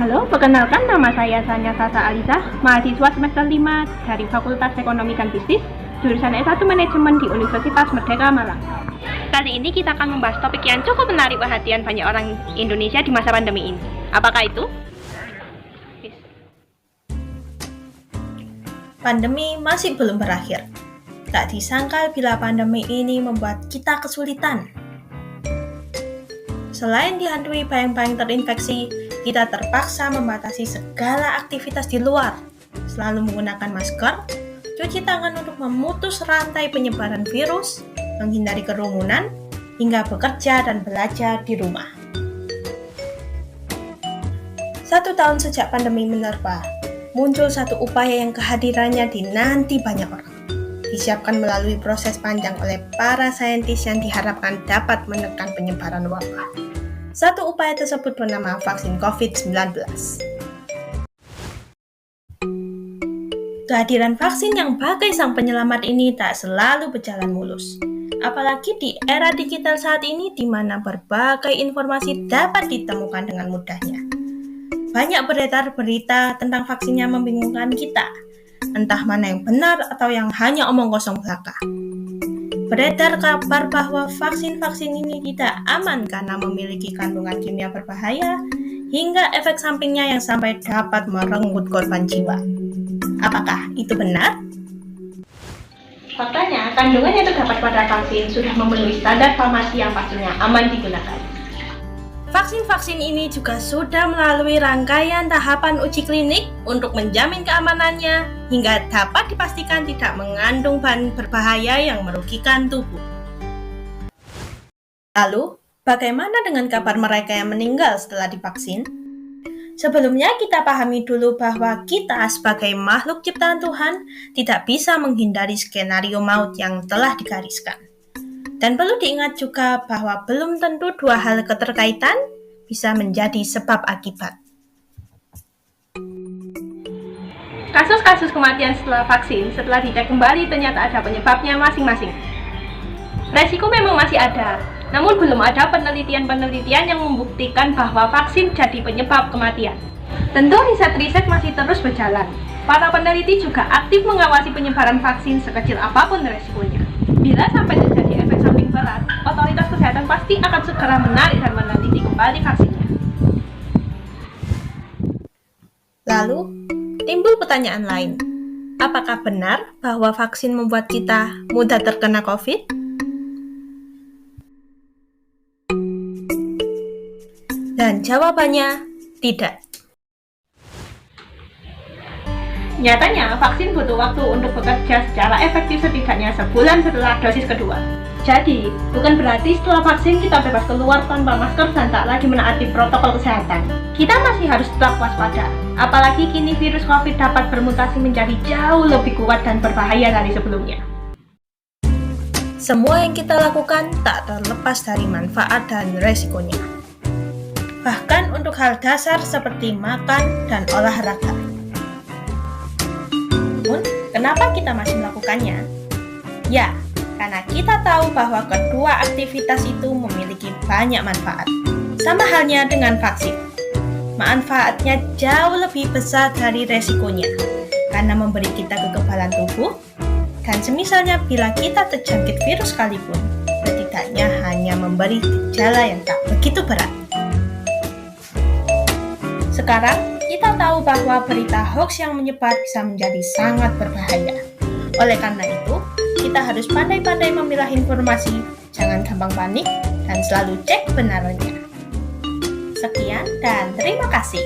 Halo, perkenalkan nama saya Sanya Sasa Alisa, mahasiswa semester 5 dari Fakultas Ekonomi dan Bisnis, jurusan S1 Manajemen di Universitas Merdeka Malang. Kali ini kita akan membahas topik yang cukup menarik perhatian banyak orang Indonesia di masa pandemi ini. Apakah itu? Pandemi masih belum berakhir. Tak disangka bila pandemi ini membuat kita kesulitan. Selain dihantui bayang-bayang terinfeksi, kita terpaksa membatasi segala aktivitas di luar, selalu menggunakan masker, cuci tangan untuk memutus rantai penyebaran virus, menghindari kerumunan, hingga bekerja dan belajar di rumah. 1 tahun sejak pandemi menerpa, muncul satu upaya yang kehadirannya dinanti banyak orang. Disiapkan melalui proses panjang oleh para saintis yang diharapkan dapat menekan penyebaran wabah. Satu upaya tersebut bernama vaksin COVID-19. Kehadiran vaksin yang bagai sang penyelamat ini tak selalu berjalan mulus. Apalagi di era digital saat ini di mana berbagai informasi dapat ditemukan dengan mudahnya. Banyak beredar berita tentang vaksin yang membingungkan kita, entah mana yang benar atau yang hanya omong kosong belaka. Beredar kabar bahwa vaksin-vaksin ini tidak aman karena memiliki kandungan kimia berbahaya, hingga efek sampingnya yang sampai dapat merenggut korban jiwa. Apakah itu benar? Faktanya, kandungan yang terdapat pada vaksin sudah memenuhi standar farmasi yang pastinya aman digunakan. Vaksin-vaksin ini juga sudah melalui rangkaian tahapan uji klinik untuk menjamin keamanannya hingga dapat dipastikan tidak mengandung bahan berbahaya yang merugikan tubuh. Lalu, bagaimana dengan kabar mereka yang meninggal setelah divaksin? Sebelumnya kita pahami dulu bahwa kita sebagai makhluk ciptaan Tuhan tidak bisa menghindari skenario maut yang telah digariskan. Dan perlu diingat juga bahwa belum tentu dua hal keterkaitan bisa menjadi sebab akibat. Kasus-kasus kematian setelah vaksin, setelah dicek kembali ternyata ada penyebabnya masing-masing. Resiko memang masih ada, namun belum ada penelitian-penelitian yang membuktikan bahwa vaksin jadi penyebab kematian. Tentu riset-riset masih terus berjalan. Para peneliti juga aktif mengawasi penyebaran vaksin sekecil apapun resikonya. Bila sampai terjadi efek samping berat, otoritas kesehatan pasti akan segera menarik dan meneliti kembali vaksinnya. Lalu, timbul pertanyaan lain. Apakah benar bahwa vaksin membuat kita mudah terkena COVID? Dan jawabannya, tidak. Nyatanya, vaksin butuh waktu untuk bekerja secara efektif setidaknya sebulan setelah dosis kedua. Jadi, bukan berarti setelah vaksin kita bebas keluar tanpa masker dan tak lagi menaati protokol kesehatan. Kita masih harus tetap waspada, apalagi kini virus COVID dapat bermutasi menjadi jauh lebih kuat dan berbahaya dari sebelumnya. Semua yang kita lakukan tak terlepas dari manfaat dan resikonya. Bahkan untuk hal dasar seperti makan dan olahraga. Namun, kenapa kita masih melakukannya? Ya, karena kita tahu bahwa kedua aktivitas itu memiliki banyak manfaat. Sama halnya dengan vaksin. Manfaatnya jauh lebih besar dari resikonya, karena memberi kita kekebalan tubuh, dan semisalnya bila kita terjangkit virus sekalipun, setidaknya hanya memberi gejala yang tak begitu berat. Sekarang, kita tahu bahwa berita hoax yang menyebar bisa menjadi sangat berbahaya. Oleh karena itu, kita harus pandai-pandai memilah informasi, jangan gampang panik, dan selalu cek kebenarannya. Sekian dan terima kasih.